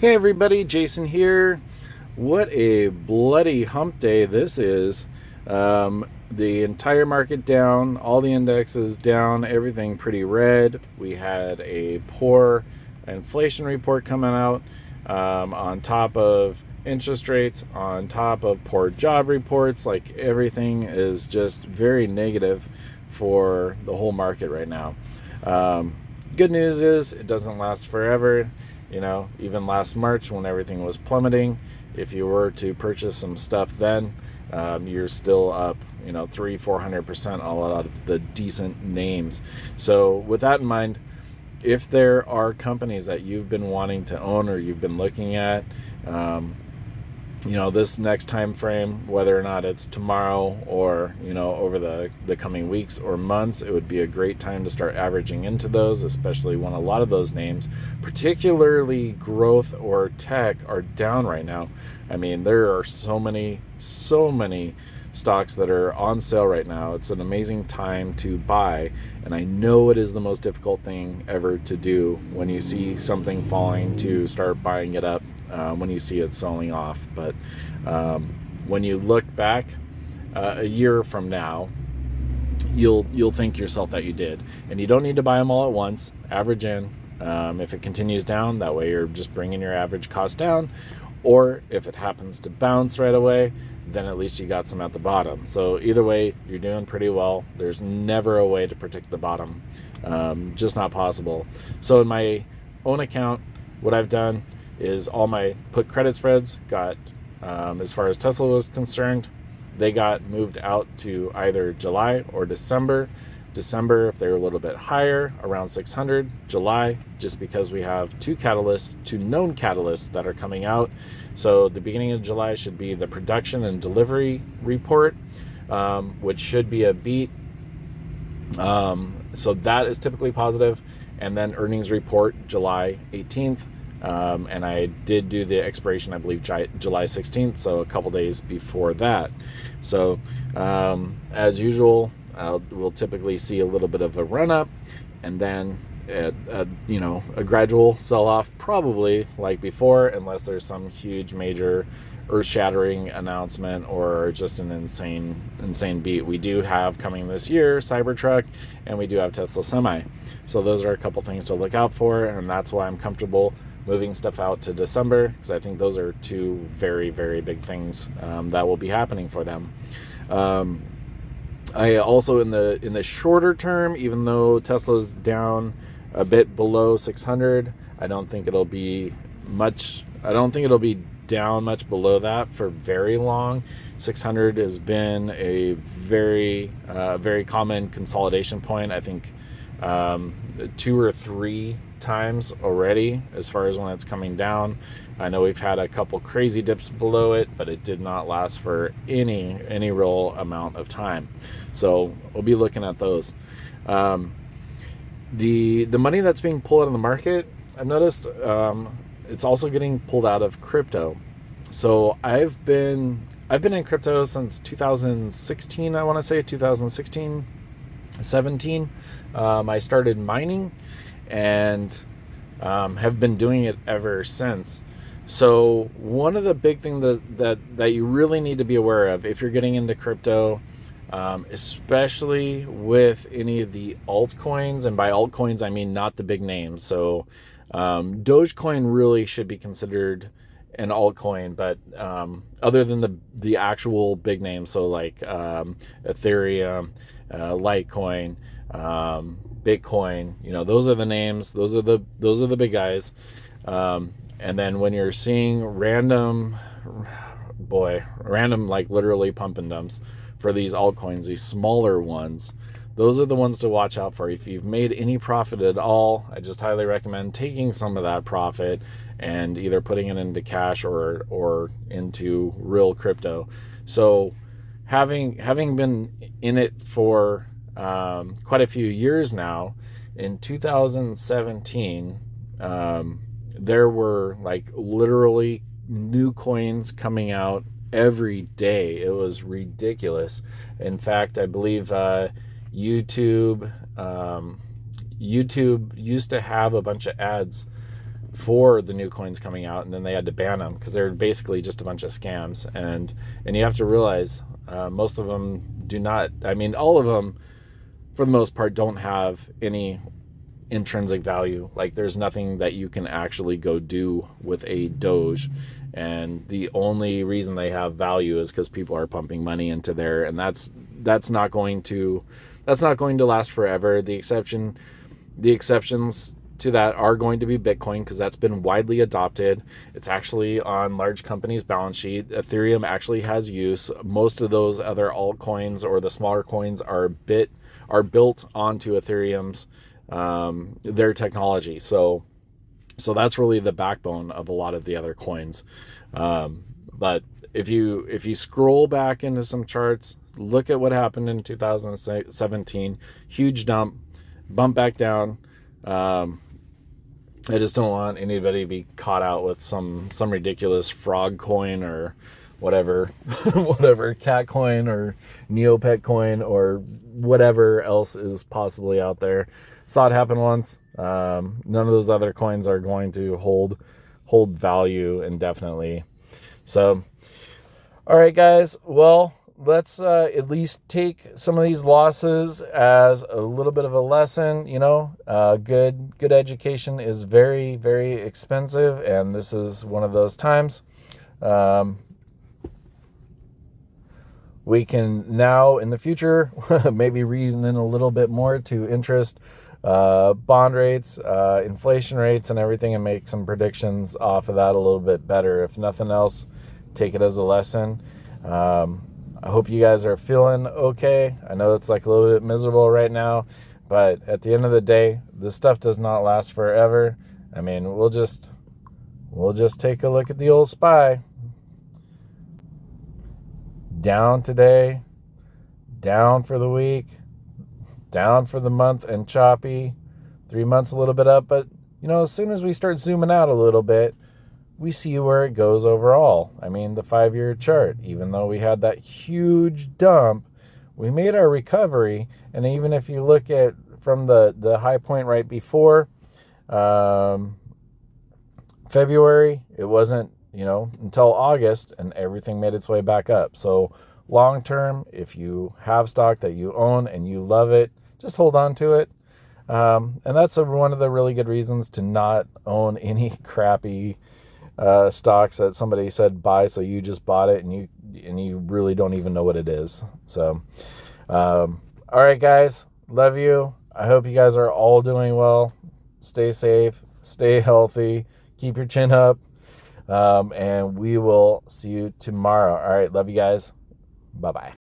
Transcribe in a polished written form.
Hey everybody, Jason here. What a bloody hump day this is. The entire market down, all the indexes down, everything pretty red. We had a poor inflation report coming out, on top of interest rates, on top of poor job reports. Like everything is just very negative for the whole market right now. Um, Good news is it doesn't last forever. Even last March when everything was plummeting, if you were to purchase some stuff then, you're still up, 300-400% all out of the decent names. So with that in mind, if there are companies that you've been wanting to own or you've been looking at, this next time frame, whether or not it's tomorrow or over the coming weeks or months, it would be a great time to start averaging into those, especially when a lot of those names, particularly growth or tech, are down right now. I mean, there are so many stocks that are on sale right now. It's an amazing time to buy, and I know it is the most difficult thing ever to do when you see something falling, to start buying it up when you see it selling off. But when you look back a year from now, you'll think yourself that you did, and you don't need to buy them all at once. Average in. If it continues down, that way you're just bringing your average cost down, or if it happens to bounce right away, then at least you got some at the bottom. So either way, you're doing pretty well. There's never a way to predict the bottom, just not possible. So in my own account, what I've done is all my put credit spreads got, as far as Tesla was concerned, they got moved out to either July or December. December, if they're a little bit higher, around 600. July, just because we have two known catalysts that are coming out. So the beginning of July should be the production and delivery report, which should be a beat. So that is typically positive. And then earnings report July 18th. And I did do the expiration, I believe, July 16th, so a couple days before that. So as usual, we'll typically see a little bit of a run up, and then a gradual sell off, probably like before, unless there's some huge major earth-shattering announcement or just an insane beat. We do have coming this year Cybertruck, and we do have Tesla Semi. So those are a couple things to look out for, and that's why I'm comfortable moving stuff out to December, because I think those are two very, very big things that will be happening for them. I also, in the shorter term, even though Tesla's down a bit below 600, I don't think it'll be down much below that for very long. 600 has been a very common consolidation point. I think 2 or 3 times already, as far as when it's coming down. I know we've had a couple crazy dips below it, but it did not last for any real amount of time. So we'll be looking at those. The money that's being pulled out of the market, I've noticed, it's also getting pulled out of crypto. So I've been in crypto since 2016. I want to say 2016, 17. I started mining, and have been doing it ever since. So one of the big things that you really need to be aware of if you're getting into crypto, especially with any of the altcoins, and by altcoins I mean not the big names. So Dogecoin really should be considered an altcoin, but other than the actual big names, so like Ethereum, Litecoin, Bitcoin, those are the names. Those are the big guys. And then when you're seeing random like literally pump and dumps for these altcoins, these smaller ones, those are the ones to watch out for. If you've made any profit at all, I just highly recommend taking some of that profit and either putting it into cash or into real crypto. So having been in it for quite a few years now, in 2017, there were like literally new coins coming out every day. It was ridiculous. In fact, I believe YouTube used to have a bunch of ads for the new coins coming out, and then they had to ban them because they're basically just a bunch of scams. And you have to realize most of them do not, I mean, all of them for the most part don't have any intrinsic value. Like, there's nothing that you can actually go do with a Doge, and the only reason they have value is because people are pumping money into there, and that's not going to last forever. The exceptions to that are going to be Bitcoin, because that's been widely adopted. It's actually on large companies' balance sheet. Ethereum actually has use. Most of those other altcoins or the smaller coins are built onto Ethereum's their technology. So that's really the backbone of a lot of the other coins. But if you scroll back into some charts, look at what happened in 2017. Huge bump back down. I just don't want anybody to be caught out with some ridiculous frog coin or whatever, whatever cat coin or Neopet coin or whatever else is possibly out there. Saw it happen once. None of those other coins are going to hold value indefinitely. So, all right, guys. Well, let's at least take some of these losses as a little bit of a lesson. Good education is very, very expensive, and this is one of those times. We can now, in the future, maybe read in a little bit more to interest, bond rates, inflation rates, and everything, and make some predictions off of that a little bit better. If nothing else, take it as a lesson. I hope you guys are feeling okay. I know it's like a little bit miserable right now, but at the end of the day, this stuff does not last forever. I mean, we'll just take a look at the old SPY. Down today, down for the week, down for the month, and choppy. 3 months a little bit up, but as soon as we start zooming out a little bit, we see where it goes overall. I mean, the 5-year chart, even though we had that huge dump, we made our recovery. And even if you look at from the high point right before February, it wasn't, until August, and everything made its way back up. So long term, if you have stock that you own and you love it, just hold on to it. And that's one of the really good reasons to not own any crappy stocks that somebody said buy, so you just bought it and you really don't even know what it is. So all right, guys, love you. I hope you guys are all doing well. Stay safe, stay healthy, keep your chin up, and we will see you tomorrow. All right, love you guys. Bye-bye.